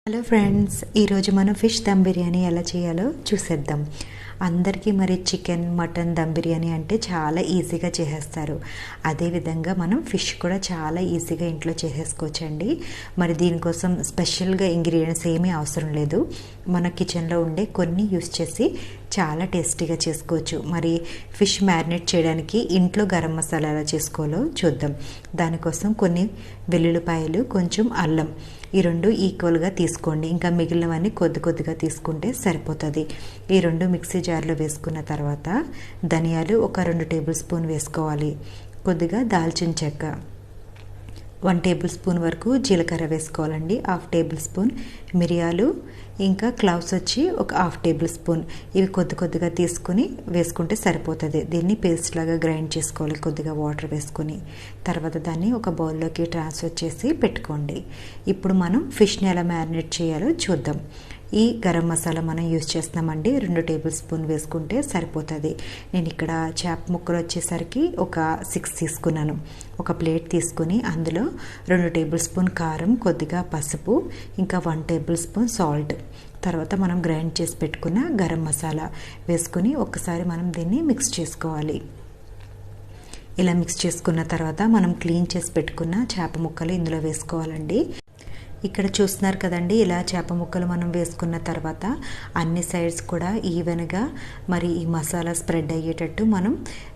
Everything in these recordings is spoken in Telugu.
హలో ఫ్రెండ్స్, ఈరోజు మనం ఫిష్ దమ్ బిర్యానీ ఎలా చేయాలో చూసేద్దాం. అందరికీ మరి చికెన్, మటన్ దమ్ బిర్యానీ అంటే చాలా ఈజీగా చేసేస్తారు. అదేవిధంగా మనం ఫిష్ కూడా చాలా ఈజీగా ఇంట్లో చేసేసుకోవచ్చండి. మరి దీనికోసం స్పెషల్గా ఇంగ్రీడియంట్స్ ఏమీ అవసరం లేదు. మన కిచెన్లో ఉండే కొన్ని యూస్ చేసి చాలా టేస్టీగా చేసుకోవచ్చు. మరి ఫిష్ మ్యారినేట్ చేయడానికి ఇంట్లో గరం మసాలా ఎలా చేసుకోవాలో చూద్దాం. దానికోసం కొన్ని వెల్లుల్లిపాయలు, కొంచెం అల్లం, ఈ రెండు ఈక్వల్గా తీసుకోండి. ఇంకా మిగిలినవన్నీ కొద్దిగా తీసుకుంటే సరిపోతుంది. ఈ రెండు మిక్సీ జార్లో వేసుకున్న తర్వాత ధనియాలు ఒక 2 టేబుల్ స్పూన్ వేసుకోవాలి. కొద్దిగా దాల్చిన చెక్క, 1 టేబుల్ స్పూన్ వరకు జీలకర్ర వేసుకోవాలండి. 1/2 టేబుల్ స్పూన్ మిరియాలు, ఇంకా క్లవ్స్ వచ్చి ఒక 1/2 టేబుల్ స్పూన్. ఇవి కొద్దిగా తీసుకుని వేసుకుంటే సరిపోతుంది. దీన్ని పేస్ట్ లాగా గ్రైండ్ చేసుకోవాలి కొద్దిగా వాటర్ వేసుకుని. తర్వాత దాన్ని ఒక బౌల్లోకి ట్రాన్స్ఫర్ చేసి పెట్టుకోండి. ఇప్పుడు మనం ఫిష్ని ఎలా మ్యారినేట్ చేయాలో చూద్దాం. ఈ గరం మసాలా మనం యూజ్ చేస్తున్నామండి. 2 టేబుల్ స్పూన్ వేసుకుంటే సరిపోతుంది. నేను ఇక్కడ చేప ముక్కలు వచ్చేసరికి ఒక 6 తీసుకున్నాను. ఒక ప్లేట్ తీసుకుని అందులో 2 టేబుల్ స్పూన్ కారం, కొద్దిగా పసుపు, ఇంకా 1 టేబుల్ స్పూన్ సాల్ట్, తర్వాత మనం గ్రైండ్ చేసి పెట్టుకున్న గరం మసాలా వేసుకుని ఒకసారి మనం దీన్ని మిక్స్ చేసుకోవాలి. ఇలా మిక్స్ చేసుకున్న తర్వాత మనం క్లీన్ చేసి పెట్టుకున్న చేప ముక్కలు ఇందులో వేసుకోవాలండి. ఇక్కడ చూస్తున్నారు కదండి, ఇలా చేప ముక్కలు మనం వేసుకున్న తర్వాత అన్ని సైడ్స్ కూడా ఈవెన్గా మరి ఈ మసాలా స్ప్రెడ్ అయ్యేటట్టు మనం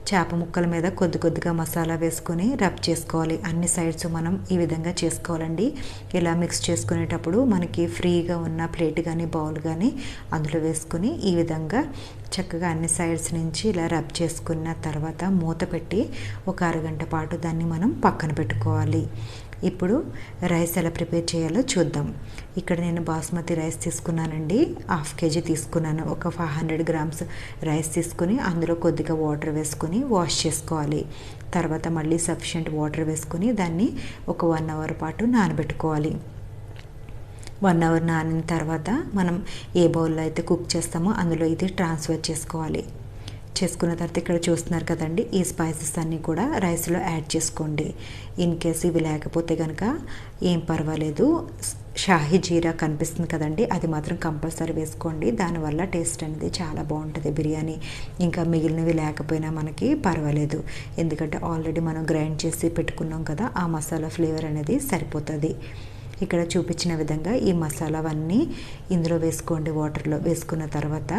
చేప ముక్కల మీద కొద్దిగా మసాలా వేసుకొని రబ్ చేసుకోవాలి. అన్ని సైడ్స్ మనం ఈ విధంగా చేసుకోవాలండి. ఇలా మిక్స్ చేసుకునేటప్పుడు మనకి ఫ్రీగా ఉన్న ప్లేట్ కానీ బౌల్ కానీ అందులో వేసుకుని ఈ విధంగా చక్కగా అన్ని సైడ్స్ నుంచి ఇలా రబ్ చేసుకున్న తర్వాత మూత పెట్టి ఒక అరగంట పాటు దాన్ని మనం పక్కన పెట్టుకోవాలి. ఇప్పుడు రైస్ ఎలా ప్రిపేర్ చేయాలో చూద్దాం. ఇక్కడ నేను బాస్మతి రైస్ తీసుకున్నానండి. 1/2 కేజీ తీసుకున్నాను. ఒక 500 గ్రామ్స్ రైస్ తీసుకుని అందులో కొద్దిగా వాటర్ వేసుకుని వాష్ చేసుకోవాలి. తర్వాత మళ్ళీ సఫిషియెంట్ వాటర్ వేసుకుని దాన్ని ఒక 1 అవర్ పాటు నానబెట్టుకోవాలి. 1 అవర్ నానిన తర్వాత మనం ఏ బౌల్లో అయితే కుక్ చేస్తామో అందులో ఇది ట్రాన్స్ఫర్ చేసుకున్న తర్వాత ఇక్కడ చూస్తున్నారు కదండి, ఈ స్పైసెస్ అన్నీ కూడా రైస్లో యాడ్ చేసుకోండి. ఇన్ కేస్ ఇవి లేకపోతే కనుక ఏం పర్వాలేదు, షాహీ జీరా కనిపిస్తుంది కదండి, అది మాత్రం కంపల్సరీ వేసుకోండి. దానివల్ల టేస్ట్ అనేది చాలా బాగుంటుంది బిర్యానీ. ఇంకా మిగిలినవి లేకపోయినా మనకి పర్వాలేదు, ఎందుకంటే ఆల్రెడీ మనం గ్రైండ్ చేసి పెట్టుకున్నాం కదా, ఆ మసాలా ఫ్లేవర్ అనేది సరిపోతుంది. ఇక్కడ చూపించిన విధంగా ఈ మసాలావన్నీ ఇందులో వేసుకోండి. వాటర్లో వేసుకున్న తర్వాత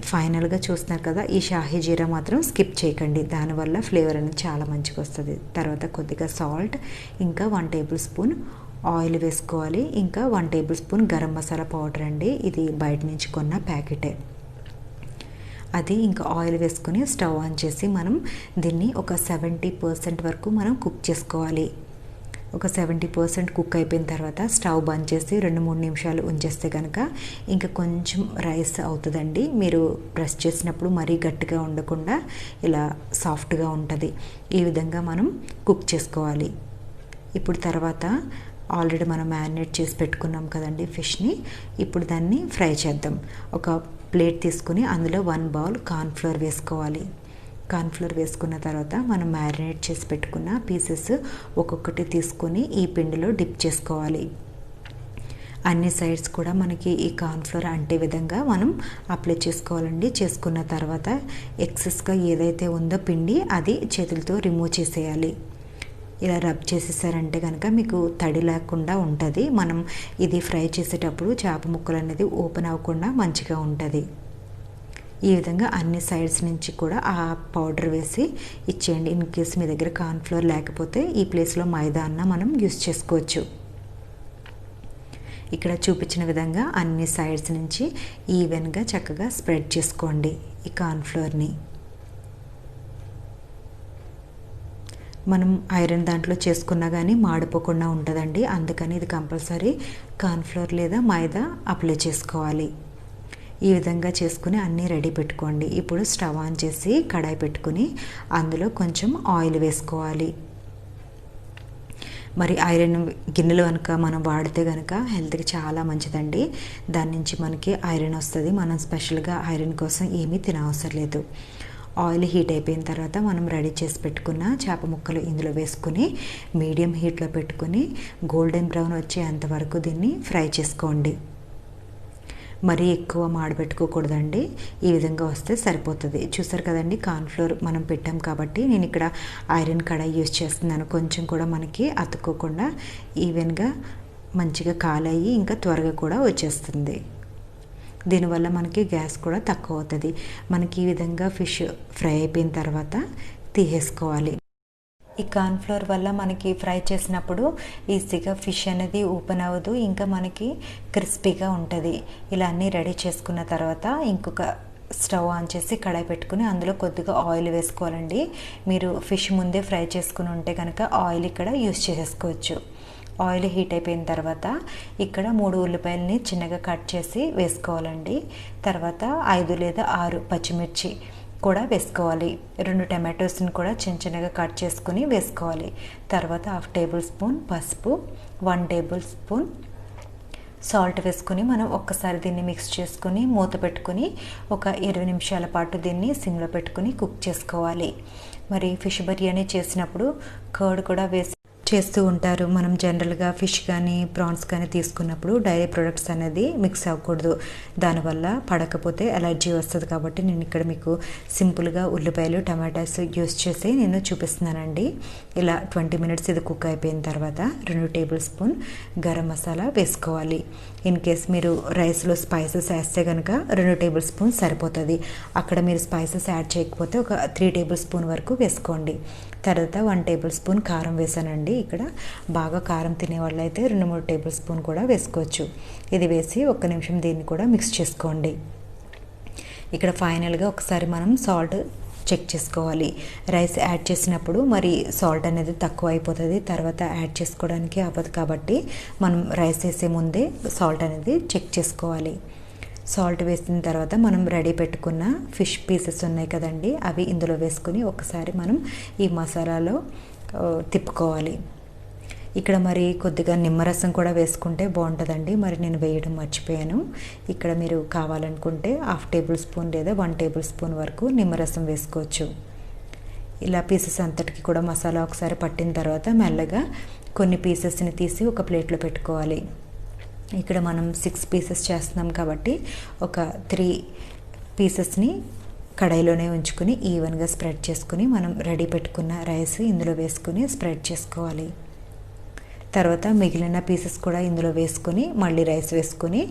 ఫైనల్గా చూస్తున్నారు కదా, ఈ షాహీ జీరా మాత్రం స్కిప్ చేయకండి, దానివల్ల ఫ్లేవర్ అనేది చాలా మంచిగా వస్తుంది. తర్వాత కొద్దిగా సాల్ట్, ఇంకా 1 టేబుల్ స్పూన్ ఆయిల్ వేసుకోవాలి. ఇంకా 1 table spoon garam masala powder అండి, ఇది బయట నుంచి కొన్న ప్యాకెటే. అది ఇంకా ఆయిల్ వేసుకుని స్టవ్ ఆన్ చేసి మనం దీన్ని ఒక 70% వరకు మనం కుక్ చేసుకోవాలి. ఒక 70% కుక్ అయిపోయిన తర్వాత స్టవ్ బంద్ చేసి 2-3 నిమిషాలు ఉంచేస్తే కనుక ఇంకా కొంచెం రైస్ అవుతుందండి. మీరు ప్రెస్ చేసినప్పుడు మరీ గట్టిగా ఉండకుండా ఇలా సాఫ్ట్గా ఉంటుంది. ఈ విధంగా మనం కుక్ చేసుకోవాలి. ఇప్పుడు తర్వాత ఆల్రెడీ మనం మ్యారినేట్ చేసి పెట్టుకున్నాం కదండి ఫిష్ని, ఇప్పుడు దాన్ని ఫ్రై చేద్దాం. ఒక ప్లేట్ తీసుకుని అందులో 1 బౌల్ కార్న్ఫ్లోర్ వేసుకోవాలి. కార్న్ఫ్లోర్ వేసుకున్న తర్వాత మనం మ్యారినేట్ చేసి పెట్టుకున్న పీసెస్ ఒక్కొక్కటి తీసుకొని ఈ పిండిలో డిప్ చేసుకోవాలి. అన్ని సైడ్స్ కూడా మనకి ఈ కార్న్ఫ్లోర్ అంటే విధంగా మనం అప్లై చేసుకోవాలండి. చేసుకున్న తర్వాత ఎక్సెస్గా ఏదైతే ఉందో పిండి అది చేతులతో రిమూవ్ చేసేయాలి. ఇలా రబ్ చేసేసారంటే కనుక మీకు తడి లేకుండా ఉంటుంది. మనం ఇది ఫ్రై చేసేటప్పుడు చేప ముక్కలు అనేది ఓపెన్ అవ్వకుండా మంచిగా ఉంటుంది. ఈ విధంగా అన్ని సైడ్స్ నుంచి కూడా ఆ పౌడర్ వేసి ఇచ్చేయండి. ఇన్ కేస్ మీ దగ్గర కార్న్ఫ్లోర్ లేకపోతే ఈ ప్లేస్లో మైదా అన్న మనం యూస్ చేసుకోవచ్చు. ఇక్కడ చూపించిన విధంగా అన్ని సైడ్స్ నుంచి ఈవెన్గా చక్కగా స్ప్రెడ్ చేసుకోండి ఈ కార్న్ఫ్లోర్ని. మనం ఐరన్ దాంట్లో చేసుకున్నా కానీ మాడిపోకుండా ఉంటుందండి, అందుకని ఇది కంపల్సరీ కార్న్ఫ్లోర్ లేదా మైదా అప్లై చేసుకోవాలి. ఈ విధంగా చేసుకుని అన్నీ రెడీ పెట్టుకోండి. ఇప్పుడు స్టవ్ ఆన్ చేసి కడాయి పెట్టుకుని అందులో కొంచెం ఆయిల్ వేసుకోవాలి. మరి ఐరన్ గిన్నెలు కనుక మనం వాడితే కనుక హెల్త్కి చాలా మంచిదండి. దాని నుంచి మనకి ఐరన్ వస్తుంది. మనం స్పెషల్గా ఐరన్ కోసం ఏమీ తినవసరం లేదు. ఆయిల్ హీట్ అయిపోయిన తర్వాత మనం రెడీ చేసి పెట్టుకున్న చేప ముక్కలు ఇందులో వేసుకుని మీడియం హీట్లో పెట్టుకుని గోల్డెన్ బ్రౌన్ వచ్చేంత వరకు దీన్ని ఫ్రై చేసుకోండి. మరీ ఎక్కువ మాడబెట్టుకోకూడదండి, ఈ విధంగా వస్తే సరిపోతుంది. చూసారు కదండి, కార్న్ఫ్లోర్ మనం పెట్టాం కాబట్టి నేను ఇక్కడ ఐరన్ కడాయి యూజ్ చేస్తున్నాను. కొంచెం కూడా మనకి అతుక్కోకుండా ఈవెన్గా మంచిగా కాలయ్యి ఇంకా త్వరగా కూడా వచ్చేస్తుంది. దీనివల్ల మనకి గ్యాస్ కూడా తక్కువ అవుతుంది. మనకి ఈ విధంగా ఫిష్ ఫ్రై అయిపోయిన తర్వాత తీసేసుకోవాలి. ఈ కార్న్ఫ్లోర్ వల్ల మనకి ఫ్రై చేసినప్పుడు ఈజీగా ఫిష్ అనేది ఓపెన్ అవ్వదు, ఇంకా మనకి క్రిస్పీగా ఉంటుంది. ఇలా అన్నీ రెడీ చేసుకున్న తర్వాత ఇంకొక స్టవ్ ఆన్ చేసి కడాయి పెట్టుకుని అందులో కొద్దిగా ఆయిల్ వేసుకోవాలండి. మీరు ఫిష్ ముందే ఫ్రై చేసుకుని ఉంటే కనుక ఆయిల్ ఇక్కడ యూస్ చేసేసుకోవచ్చు. ఆయిల్ హీట్ అయిపోయిన తర్వాత ఇక్కడ 3 ఉల్లిపాయలని చిన్నగా కట్ చేసి వేసుకోవాలండి. తర్వాత 5 లేదా 6 పచ్చిమిర్చి కూడా వేసుకోవాలి. 2 టమాటోస్ని కూడా చిన్న చిన్నగా కట్ చేసుకుని వేసుకోవాలి. తర్వాత 1/2 టేబుల్ స్పూన్ పసుపు, 1 టేబుల్ స్పూన్ సాల్ట్ వేసుకుని మనం ఒక్కసారి దీన్ని మిక్స్ చేసుకుని మూత పెట్టుకుని ఒక 20 నిమిషాల పాటు దీన్ని సిమ్లో పెట్టుకుని కుక్ చేసుకోవాలి. మరి ఫిష్ బిర్యానీ చేసినప్పుడు కర్డ్ కూడా వేసి చేస్తూ ఉంటారు. మనం జనరల్గా ఫిష్ కానీ ప్రాన్స్ కానీ తీసుకున్నప్పుడు డైరీ ప్రొడక్ట్స్ అనేది మిక్స్ అవ్వకూడదు, దానివల్ల పడకపోతే ఎలర్జీ వస్తుంది. కాబట్టి నేను ఇక్కడ మీకు సింపుల్గా ఉల్లిపాయలు టమాటాస్ యూస్ చేసి నేను చూపిస్తున్నానండి. ఇలా 20 మినిట్స్ ఇది కుక్ అయిపోయిన తర్వాత 2 టేబుల్ స్పూన్ గరం మసాలా వేసుకోవాలి. ఇన్ కేస్ మీరు రైస్లో స్పైసెస్ వేస్తే కనుక 2 టేబుల్ స్పూన్ సరిపోతుంది. అక్కడ మీరు స్పైసెస్ యాడ్ చేయకపోతే ఒక 3 టేబుల్ స్పూన్ వరకు వేసుకోండి. తర్వాత 1 టేబుల్ స్పూన్ కారం వేసానండి. ఇక్కడ బాగా కారం తినేవాళ్ళు అయితే 2-3 టేబుల్ స్పూన్ కూడా వేసుకోవచ్చు. ఇది వేసి 1 నిమిషం దీన్ని కూడా మిక్స్ చేసుకోండి. ఇక్కడ ఫైనల్గా ఒకసారి మనం సాల్ట్ చెక్ చేసుకోవాలి. రైస్ యాడ్ చేసినప్పుడు మరి సాల్ట్ అనేది తక్కువ అయిపోతుంది, తర్వాత యాడ్ చేసుకోవడానికి అవ్వదు. కాబట్టి మనం రైస్ వేసే ముందే సాల్ట్ అనేది చెక్ చేసుకోవాలి. సాల్ట్ వేసిన తర్వాత మనం రెడీ పెట్టుకున్న ఫిష్ పీసెస్ ఉన్నాయి కదండి, అవి ఇందులో వేసుకుని ఒకసారి మనం ఈ మసాలాలో తిప్పుకోవాలి. ఇక్కడ మరి కొద్దిగా నిమ్మరసం కూడా వేసుకుంటే బాగుంటుందండి, మరి నేను వేయడం మర్చిపోయాను. ఇక్కడ మీరు కావాలనుకుంటే 1/2 టేబుల్ స్పూన్ లేదా 1 టేబుల్ స్పూన్ వరకు నిమ్మరసం వేసుకోవచ్చు. ఇలా పీసెస్ అంతటికి కూడా మసాలా ఒకసారి పట్టిన తర్వాత మెల్లగా కొన్ని పీసెస్ని తీసి ఒక ప్లేట్లో పెట్టుకోవాలి. ఇక్కడ మనం 6 పీసెస్ చేస్తున్నాం కాబట్టి ఒక 3 పీసెస్ని కడాయిలోనే ఉంచుకొని ఈవెన్గా స్ప్రెడ్ చేసుకుని మనం రెడీ పెట్టుకున్న రైస్ ఇందులో వేసుకుని స్ప్రెడ్ చేసుకోవాలి. తర్వాత మిగిలిన పీసెస్ కూడా ఇందులో వేసుకొని మళ్ళీ రైస్ వేసుకొని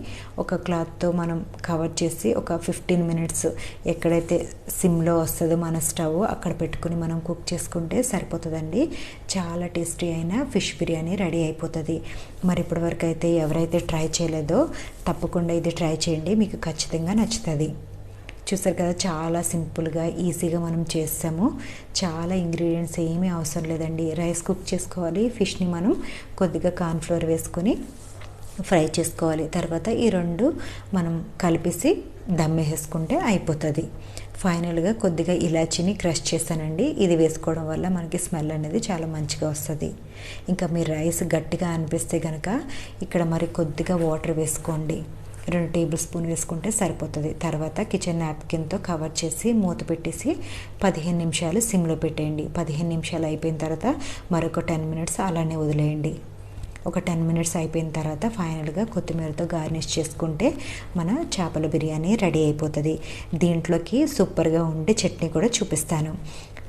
ఒక క్లాత్తో మనం కవర్ చేసి ఒక 15 మినిట్స్ ఎక్కడైతే సిమ్లో వస్తుందో మన స్టవ్ అక్కడ పెట్టుకుని మనం కుక్ చేసుకుంటే సరిపోతుందండి. చాలా టేస్టీ అయిన ఫిష్ బిర్యానీ రెడీ అయిపోతుంది. మరి ఇప్పటివరకు అయితే ఎవరైతే ట్రై చేయలేదో తప్పకుండా ఇది ట్రై చేయండి, మీకు ఖచ్చితంగా నచ్చుతుంది. చూసారు కదా, చాలా సింపుల్గా ఈజీగా మనం చేస్తాము. చాలా ఇంగ్రీడియంట్స్ ఏమీ అవసరం లేదండి. రైస్ కుక్ చేసుకోవాలి, ఫిష్ని మనం కొద్దిగా కార్న్ఫ్లోర్ వేసుకొని ఫ్రై చేసుకోవాలి. తర్వాత ఈ 2 మనం కలిపేసి దమ్ వేసుకుంటే అయిపోతుంది. ఫైనల్గా కొద్దిగా ఇలాచీని క్రష్ చేశానండి. ఇది వేసుకోవడం వల్ల మనకి స్మెల్ అనేది చాలా మంచిగా వస్తుంది. ఇంకా మీ రైస్ గట్టిగా అనిపిస్తే కనుక ఇక్కడ మరి కొద్దిగా వాటర్ వేసుకోండి. 2 టేబుల్ స్పూన్ వేసుకుంటే సరిపోతుంది. తర్వాత కిచెన్ నాప్కిన్తో కవర్ చేసి మూత పెట్టేసి 15 నిమిషాలు సిమ్లో పెట్టేయండి. 15 నిమిషాలు అయిపోయిన తర్వాత మరొక 10 మినిట్స్ అలానే వదిలేయండి. ఒక 10 మినిట్స్ అయిపోయిన తర్వాత ఫైనల్గా కొత్తిమీరతో గార్నిష్ చేసుకుంటే మన చేపల బిర్యానీ రెడీ అయిపోతుంది. దీంట్లోకి సూపర్గా ఉండే చట్నీ కూడా చూపిస్తాను.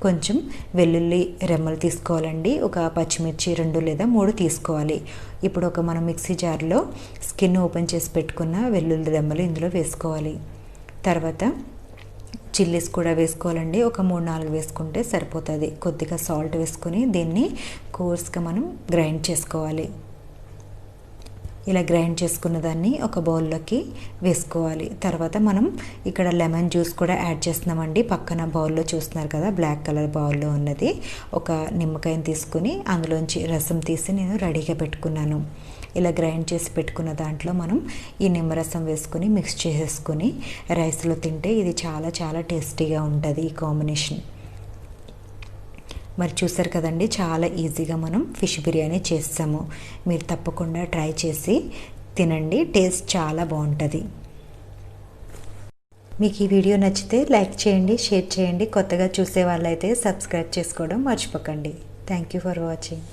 కొంచెం వెల్లుల్లి రెమ్మలు తీసుకోవాలండి. ఒక పచ్చిమిర్చి 2 లేదా 3 తీసుకోవాలి. ఇప్పుడు ఒక మనం మిక్సీ జార్లో స్కిన్ ఓపెన్ చేసి పెట్టుకున్న వెల్లుల్లి రెమ్మలు ఇందులో వేసుకోవాలి. తర్వాత చిల్లీస్ కూడా వేసుకోవాలండి. ఒక 3-4 వేసుకుంటే సరిపోతుంది. కొద్దిగా సాల్ట్ వేసుకొని దీన్ని కోర్స్గా మనం గ్రైండ్ చేసుకోవాలి. ఇలా గ్రైండ్ చేసుకున్న దాన్ని ఒక బౌల్లోకి వేసుకోవాలి. తర్వాత మనం ఇక్కడ లెమన్ జ్యూస్ కూడా యాడ్ చేస్తున్నామండి. పక్కన బౌల్లో చూస్తున్నారు కదా, బ్లాక్ కలర్ బౌల్లో ఉన్నది. ఒక నిమ్మకాయని తీసుకుని అందులోంచి రసం తీసి నేను రెడీగా పెట్టుకున్నాను. ఇలా గ్రైండ్ చేసి పెట్టుకున్న దాంట్లో మనం ఈ నిమ్మరసం వేసుకొని మిక్స్ చేసేసుకొని రైస్లో తింటే ఇది చాలా చాలా టేస్టీగా ఉంటుంది ఈ కాంబినేషన్. మరి చూసారు కదండి, చాలా ఈజీగా మనం ఫిష్ బిర్యానీ చేస్తాము. మీరు తప్పకుండా ట్రై చేసి తినండి, టేస్ట్ చాలా బాగుంటుంది. మీకు ఈ వీడియో నచ్చితే లైక్ చేయండి, షేర్ చేయండి. కొత్తగా చూసే వాళ్ళైతే సబ్స్క్రైబ్ చేసుకోవడం మర్చిపోకండి. Thank you for watching.